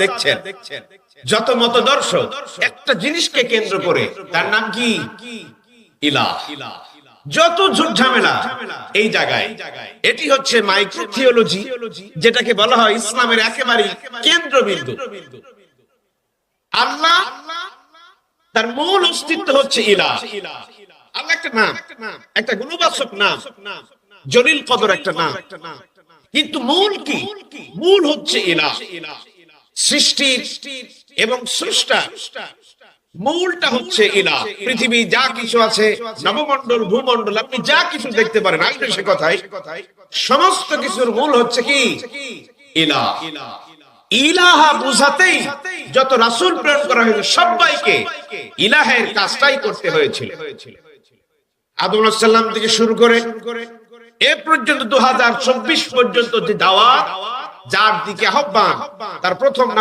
দেখছেন, যত মতদর্শ একটা জিনিসকে কেন্দ্র করে, তার নাম কি? ইলাহ। যত ঝুট ঝামেলা এই জায়গায়, এটি হচ্ছে মাইক্রো থিওলজি, যেটাকে বলা হয় ইসলামের একেবারে কেন্দ্রবিন্দু। আল্লাহ তার মূল অস্তিত্ব হচ্ছে ইলাহ। আল্লাহ একটা নাম, একটা গুণবাচক নাম, জলিল কদর একটা নাম, কিন্তু মূল কি? মূল হচ্ছে ইলাহ। সৃষ্টির এবং স্রষ্টা মূলটা হচ্ছে ইলাহ। পৃথিবী যা কিছু আছে, নবমণ্ডল, ভূমণ্ডল, আপনি যা কিছু দেখতে পারেন, আসলে সে কথাই সমস্ত কিছুর মূল হচ্ছে কি? ইলাহ। ইলাহা বুঝাতেই যত রাসূল প্রেরণ করা হয়েছে, সবাইকে ইলাহের কাজটাই করতে হয়েছিল। আদম আলাইহিস সালাম থেকে শুরু করে এ পর্যন্ত 2024 পর্যন্ত যে দাওয়াত, যার দিকে আহ্বান, তার প্রথম নাম